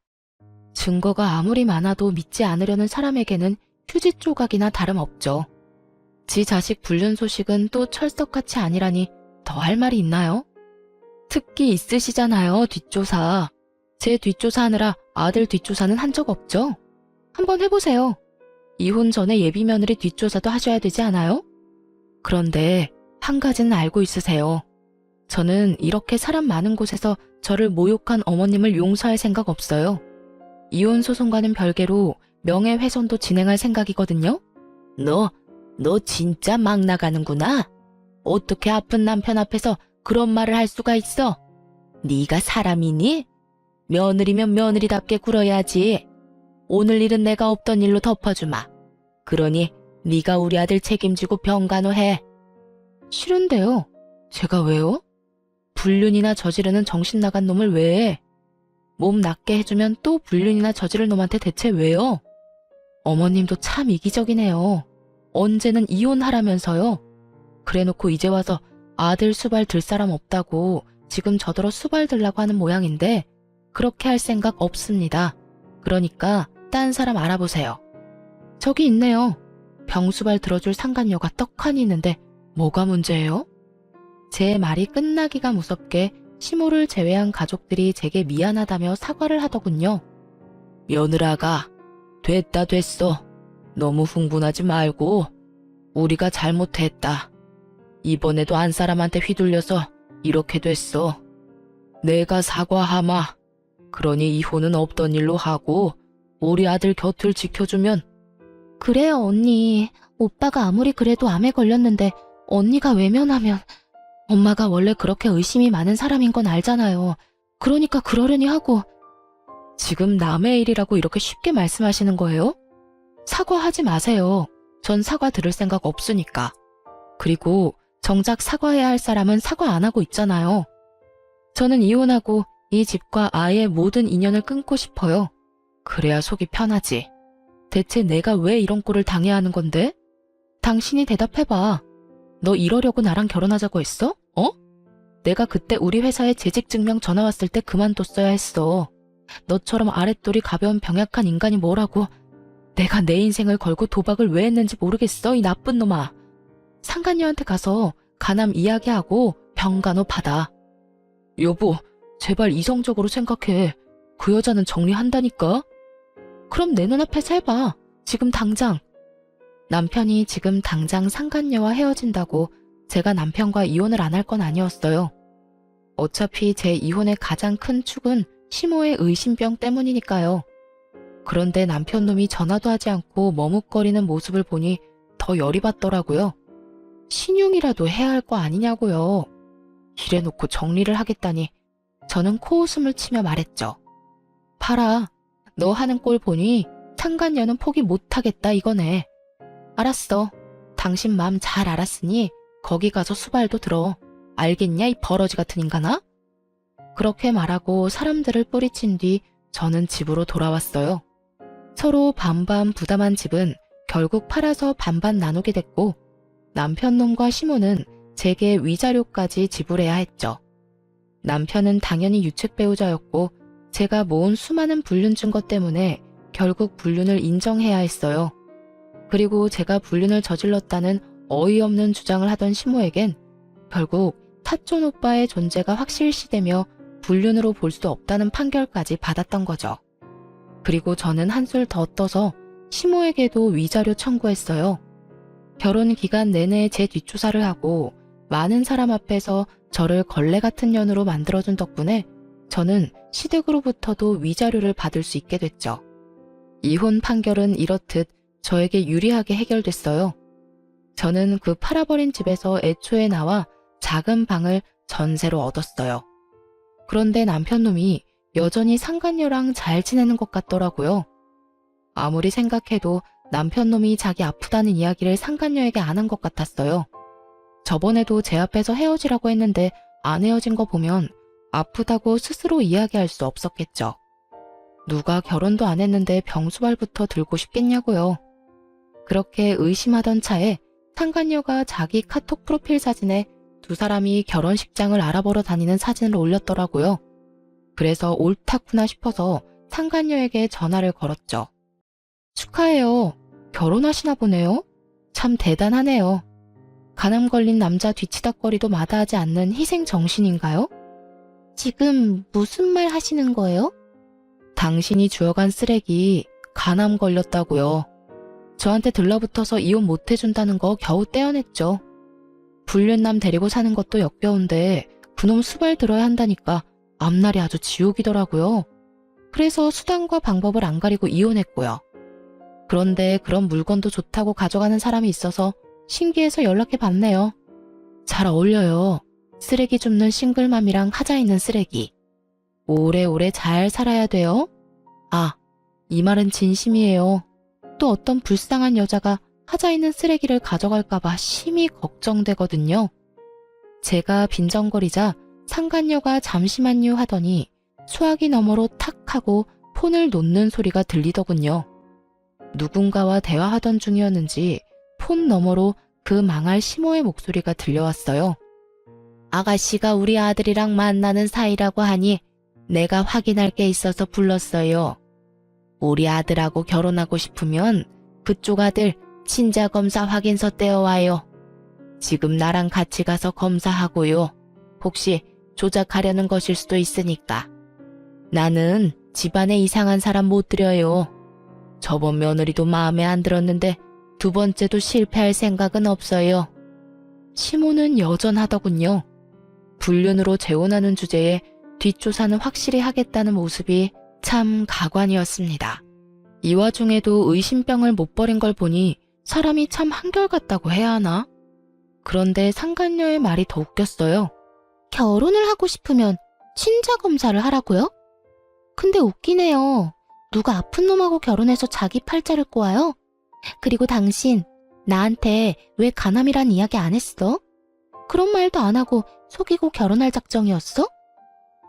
증거가 아무리 많아도 믿지 않으려는 사람에게는 휴지 조각이나 다름없죠. 지 자식 불륜 소식은 또 철석같이 아니라니 더 할 말이 있나요? 특기 있으시잖아요, 뒷조사. 제 뒷조사하느라 아들 뒷조사는 한 적 없죠? 한번 해보세요. 이혼 전에 예비 며느리 뒷조사도 하셔야 되지 않아요? 그런데 한 가지는 알고 있으세요. 저는 이렇게 사람 많은 곳에서 저를 모욕한 어머님을 용서할 생각 없어요. 이혼 소송과는 별개로 명예훼손도 진행할 생각이거든요. 너 진짜 막 나가는구나. 어떻게 아픈 남편 앞에서 그런 말을 할 수가 있어? 네가 사람이니? 며느리면 며느리답게 굴어야지. 오늘 일은 내가 없던 일로 덮어주마. 그러니 네가 우리 아들 책임지고 병간호해. 싫은데요. 제가 왜요? 불륜이나 저지르는 정신 나간 놈을 왜 해? 몸 낫게 해주면 또 불륜이나 저지를 놈한테 대체 왜요? 어머님도 참 이기적이네요. 언제는 이혼하라면서요. 그래놓고 이제 와서 아들 수발 들 사람 없다고 지금 저더러 수발 들라고 하는 모양인데 그렇게 할 생각 없습니다. 그러니까 딴 사람 알아보세요. 저기 있네요. 병수발 들어줄 상간녀가 떡하니 있는데 뭐가 문제예요? 제 말이 끝나기가 무섭게 시모를 제외한 가족들이 제게 미안하다며 사과를 하더군요. 며느라가 됐어. 너무 흥분하지 말고 우리가 잘못했다. 이번에도 안 사람한테 휘둘려서 이렇게 됐어. 내가 사과하마. 그러니 이혼은 없던 일로 하고 우리 아들 곁을 지켜주면. 그래요, 언니. 오빠가 아무리 그래도 암에 걸렸는데 언니가 외면하면. 엄마가 원래 그렇게 의심이 많은 사람인 건 알잖아요. 그러니까 그러려니 하고. 지금 남의 일이라고 이렇게 쉽게 말씀하시는 거예요? 사과하지 마세요. 전 사과 들을 생각 없으니까. 그리고 정작 사과해야 할 사람은 사과 안 하고 있잖아요. 저는 이혼하고 이 집과 아예 모든 인연을 끊고 싶어요. 그래야 속이 편하지. 대체 내가 왜 이런 꼴을 당해야 하는 건데? 당신이 대답해봐. 너 이러려고 나랑 결혼하자고 했어? 어? 내가 그때 우리 회사에 재직증명 전화 왔을 때 그만뒀어야 했어. 너처럼 아랫돌이 가벼운 병약한 인간이 뭐라고. 내가 내 인생을 걸고 도박을 왜 했는지 모르겠어, 이 나쁜 놈아. 상간녀한테 가서 간암 이야기하고 병간호 받아. 여보, 제발 이성적으로 생각해. 그 여자는 정리한다니까. 그럼 내 눈앞에서 해봐. 지금 당장. 남편이 지금 당장 상간녀와 헤어진다고 제가 남편과 이혼을 안 할 건 아니었어요. 어차피 제 이혼의 가장 큰 축은 시모의 의심병 때문이니까요. 그런데 남편놈이 전화도 하지 않고 머뭇거리는 모습을 보니 더 열이 받더라고요. 신용이라도 해야 할 거 아니냐고요. 이래놓고 정리를 하겠다니. 저는 코웃음을 치며 말했죠. 봐라, 너 하는 꼴 보니 상간녀는 포기 못하겠다 이거네. 알았어. 당신 마음 잘 알았으니 거기 가서 수발도 들어. 알겠냐, 이 버러지 같은 인간아? 그렇게 말하고 사람들을 뿌리친 뒤 저는 집으로 돌아왔어요. 서로 반반 부담한 집은 결국 팔아서 반반 나누게 됐고 남편놈과 시모는 제게 위자료까지 지불해야 했죠. 남편은 당연히 유책 배우자였고 제가 모은 수많은 불륜 증거 때문에 결국 불륜을 인정해야 했어요. 그리고 제가 불륜을 저질렀다는 어이없는 주장을 하던 시모에겐 결국 타촌 오빠의 존재가 확실시되며 불륜으로 볼 수 없다는 판결까지 받았던 거죠. 그리고 저는 한술 더 떠서 시모에게도 위자료 청구했어요. 결혼 기간 내내 제 뒷조사를 하고 많은 사람 앞에서 저를 걸레 같은 년으로 만들어준 덕분에 저는 시댁으로부터도 위자료를 받을 수 있게 됐죠. 이혼 판결은 이렇듯 저에게 유리하게 해결됐어요. 저는 그 팔아버린 집에서 애초에 나와 작은 방을 전세로 얻었어요. 그런데 남편놈이 여전히 상간녀랑 잘 지내는 것 같더라고요. 아무리 생각해도 남편놈이 자기 아프다는 이야기를 상간녀에게 안 한 것 같았어요. 저번에도 제 앞에서 헤어지라고 했는데 안 헤어진 거 보면 아프다고 스스로 이야기할 수 없었겠죠. 누가 결혼도 안 했는데 병수발부터 들고 싶겠냐고요. 그렇게 의심하던 차에 상간녀가 자기 카톡 프로필 사진에 두 사람이 결혼식장을 알아보러 다니는 사진을 올렸더라고요. 그래서 옳다구나 싶어서 상간녀에게 전화를 걸었죠. 축하해요. 결혼하시나 보네요. 참 대단하네요. 간암 걸린 남자 뒤치다꺼리도 마다하지 않는 희생 정신인가요? 지금 무슨 말 하시는 거예요? 당신이 주워간 쓰레기 간암 걸렸다고요. 저한테 들러붙어서 이혼 못 해준다는 거 겨우 떼어냈죠. 불륜남 데리고 사는 것도 역겨운데 그놈 수발 들어야 한다니까 앞날이 아주 지옥이더라고요. 그래서 수단과 방법을 안 가리고 이혼했고요. 그런데 그런 물건도 좋다고 가져가는 사람이 있어서 신기해서 연락해 봤네요. 잘 어울려요. 쓰레기 줍는 싱글맘이랑 하자 있는 쓰레기. 오래오래 잘 살아야 돼요. 아, 이 말은 진심이에요. 또 어떤 불쌍한 여자가 하자 있는 쓰레기를 가져갈까봐 심히 걱정되거든요. 제가 빈정거리자 상간녀가 잠시만요 하더니 수화기 너머로 탁 하고 폰을 놓는 소리가 들리더군요. 누군가와 대화하던 중이었는지 폰 너머로 그 망할 시모의 목소리가 들려왔어요. 아가씨가 우리 아들이랑 만나는 사이라고 하니 내가 확인할 게 있어서 불렀어요. 우리 아들하고 결혼하고 싶으면 그쪽 아들 친자 검사 확인서 떼어와요. 지금 나랑 같이 가서 검사하고요. 혹시 조작하려는 것일 수도 있으니까. 나는 집안에 이상한 사람 못 들여요. 저번 며느리도 마음에 안 들었는데 두 번째도 실패할 생각은 없어요. 시모는 여전하더군요. 불륜으로 재혼하는 주제에 뒷조사는 확실히 하겠다는 모습이 참 가관이었습니다. 이 와중에도 의심병을 못 버린 걸 보니 사람이 참 한결같다고 해야 하나? 그런데 상간녀의 말이 더 웃겼어요. 결혼을 하고 싶으면 친자 검사를 하라고요? 근데 웃기네요. 누가 아픈 놈하고 결혼해서 자기 팔자를 꼬아요? 그리고 당신 나한테 왜 간암이란 이야기 안 했어? 그런 말도 안 하고 속이고 결혼할 작정이었어?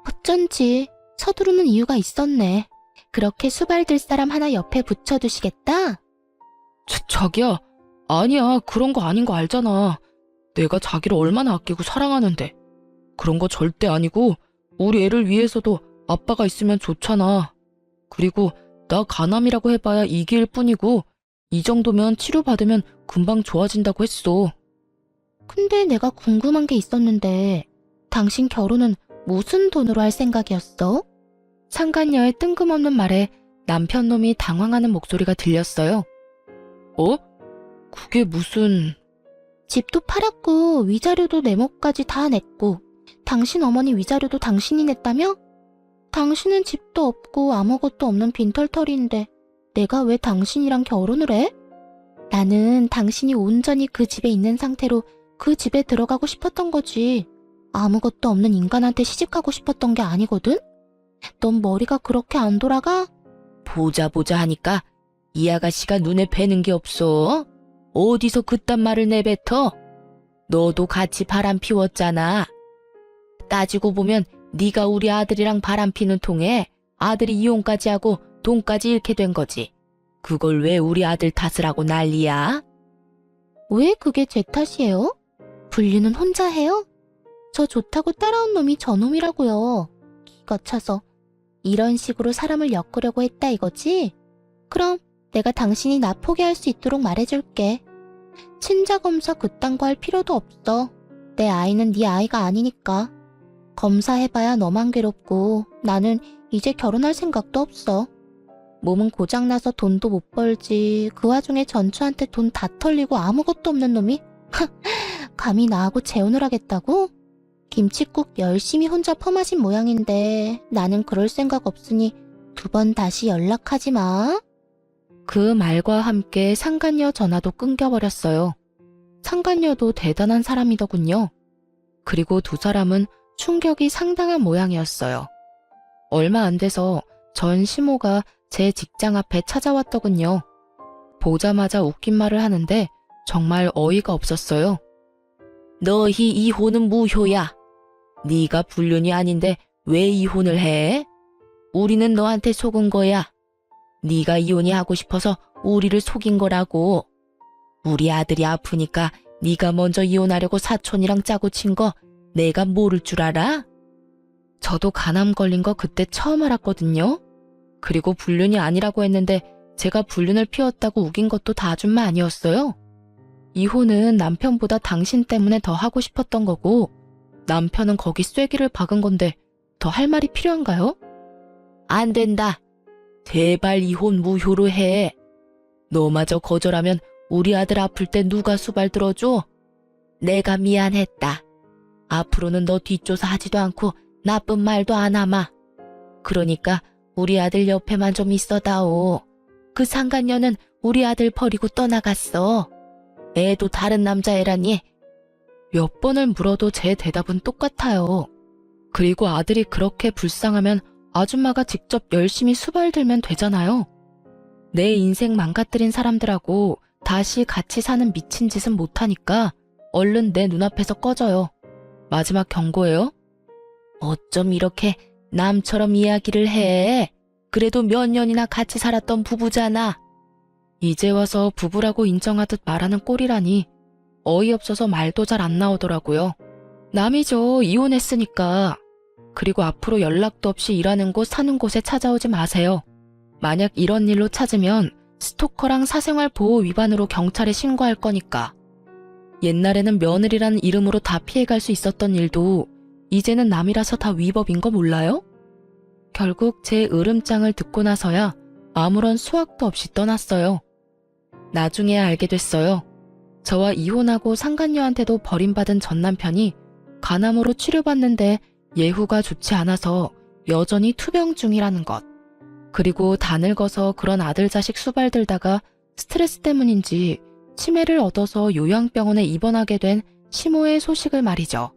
어쩐지 서두르는 이유가 있었네. 그렇게 수발들 사람 하나 옆에 붙여두시겠다? 자기야, 아니야. 그런 거 아닌 거 알잖아. 내가 자기를 얼마나 아끼고 사랑하는데. 그런 거 절대 아니고 우리 애를 위해서도 아빠가 있으면 좋잖아. 그리고 나 간암이라고 해봐야 2기일 뿐이고 이 정도면 치료받으면 금방 좋아진다고 했어. 근데 내가 궁금한 게 있었는데 당신 결혼은 무슨 돈으로 할 생각이었어? 상간녀의 뜬금없는 말에 남편 놈이 당황하는 목소리가 들렸어요. 어? 그게 무슨... 집도 팔았고 위자료도 내 몫까지 다 냈고 당신 어머니 위자료도 당신이 냈다며? 당신은 집도 없고 아무것도 없는 빈털터리인데 내가 왜 당신이랑 결혼을 해? 나는 당신이 온전히 그 집에 있는 상태로 그 집에 들어가고 싶었던 거지. 아무것도 없는 인간한테 시집가고 싶었던 게 아니거든? 넌 머리가 그렇게 안 돌아가? 보자 하니까 이 아가씨가 눈에 뵈는 게 없어. 어디서 그딴 말을 내뱉어? 너도 같이 바람 피웠잖아. 따지고 보면 네가 우리 아들이랑 바람 피는 통에 아들이 이혼까지 하고 돈까지 잃게 된 거지. 그걸 왜 우리 아들 탓을 하고 난리야? 왜 그게 제 탓이에요? 분류는 혼자 해요? 저 좋다고 따라온 놈이 저놈이라고요. 기가 차서. 이런 식으로 사람을 엮으려고 했다 이거지? 그럼 내가 당신이 나 포기할 수 있도록 말해줄게. 친자검사 그딴 거 할 필요도 없어. 내 아이는 네 아이가 아니니까. 검사해봐야 너만 괴롭고 나는 이제 결혼할 생각도 없어. 몸은 고장나서 돈도 못 벌지. 그 와중에 전추한테 돈 다 털리고 아무것도 없는 놈이 감히 나하고 재혼을 하겠다고? 김칫국 열심히 혼자 퍼마신 모양인데 나는 그럴 생각 없으니 2번 다시 연락하지 마. 그 말과 함께 상간녀 전화도 끊겨버렸어요. 상간녀도 대단한 사람이더군요. 그리고 두 사람은 충격이 상당한 모양이었어요. 얼마 안 돼서 전 시모가 제 직장 앞에 찾아왔더군요. 보자마자 웃긴 말을 하는데 정말 어이가 없었어요. 너희 이혼은 무효야. 네가 불륜이 아닌데 왜 이혼을 해? 우리는 너한테 속은 거야. 네가 이혼이 하고 싶어서 우리를 속인 거라고. 우리 아들이 아프니까 네가 먼저 이혼하려고 사촌이랑 짜고 친 거 내가 모를 줄 알아? 저도 간암 걸린 거 그때 처음 알았거든요. 그리고 불륜이 아니라고 했는데 제가 불륜을 피웠다고 우긴 것도 다 아줌마 아니었어요. 이혼은 남편보다 당신 때문에 더 하고 싶었던 거고 남편은 거기 쐐기를 박은 건데 더 할 말이 필요한가요? 안 된다. 제발 이혼 무효로 해. 너마저 거절하면 우리 아들 아플 때 누가 수발 들어줘? 내가 미안했다. 앞으로는 너 뒷조사 하지도 않고 나쁜 말도 안 하마. 그러니까 우리 아들 옆에만 좀 있어다오. 그 상간녀는 우리 아들 버리고 떠나갔어. 애도 다른 남자애라니. 몇 번을 물어도 제 대답은 똑같아요. 그리고 아들이 그렇게 불쌍하면 아줌마가 직접 열심히 수발 들면 되잖아요. 내 인생 망가뜨린 사람들하고 다시 같이 사는 미친 짓은 못하니까 얼른 내 눈앞에서 꺼져요. 마지막 경고예요. 어쩜 이렇게 남처럼 이야기를 해. 그래도 몇 년이나 같이 살았던 부부잖아. 이제 와서 부부라고 인정하듯 말하는 꼴이라니 어이없어서 말도 잘 안 나오더라고요. 남이죠. 이혼했으니까. 그리고 앞으로 연락도 없이 일하는 곳 사는 곳에 찾아오지 마세요. 만약 이런 일로 찾으면 스토커랑 사생활 보호 위반으로 경찰에 신고할 거니까. 옛날에는 며느리라는 이름으로 다 피해갈 수 있었던 일도 이제는 남이라서 다 위법인 거 몰라요? 결국 제 으름장을 듣고 나서야 아무런 수확도 없이 떠났어요. 나중에 알게 됐어요. 저와 이혼하고 상간녀한테도 버림받은 전 남편이 간암으로 치료받는데 예후가 좋지 않아서 여전히 투병 중이라는 것. 그리고 다 늙어서 그런 아들 자식 수발 들다가 스트레스 때문인지 치매를 얻어서 요양병원에 입원하게 된 시모의 소식을 말이죠.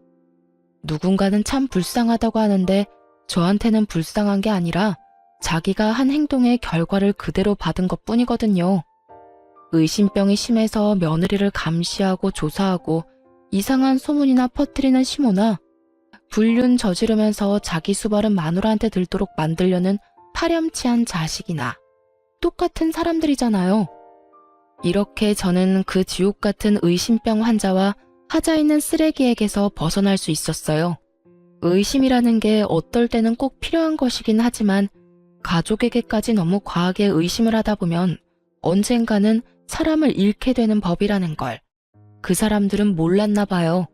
누군가는 참 불쌍하다고 하는데 저한테는 불쌍한 게 아니라 자기가 한 행동의 결과를 그대로 받은 것뿐이거든요. 의심병이 심해서 며느리를 감시하고 조사하고 이상한 소문이나 퍼뜨리는 시모나 불륜 저지르면서 자기 수발은 마누라한테 들도록 만들려는 파렴치한 자식이나 똑같은 사람들이잖아요. 이렇게 저는 그 지옥 같은 의심병 환자와 하자 있는 쓰레기에게서 벗어날 수 있었어요. 의심이라는 게 어떨 때는 꼭 필요한 것이긴 하지만 가족에게까지 너무 과하게 의심을 하다 보면 언젠가는 사람을 잃게 되는 법이라는 걸 그 사람들은 몰랐나 봐요.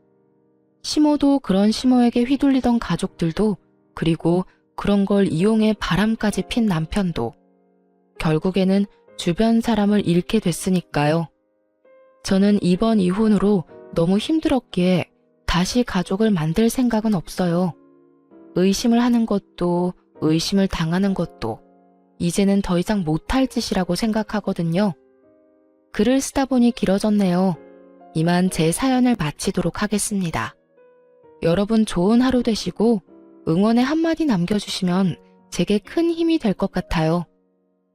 시모도 그런 시모에게 휘둘리던 가족들도, 그리고 그런 걸 이용해 바람까지 핀 남편도 결국에는 주변 사람을 잃게 됐으니까요. 저는 이번 이혼으로 너무 힘들었기에 다시 가족을 만들 생각은 없어요. 의심을 하는 것도 의심을 당하는 것도 이제는 더 이상 못할 짓이라고 생각하거든요. 글을 쓰다 보니 길어졌네요. 이만 제 사연을 마치도록 하겠습니다. 여러분 좋은 하루 되시고 응원의 한마디 남겨주시면 제게 큰 힘이 될 것 같아요.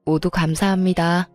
모두 감사합니다.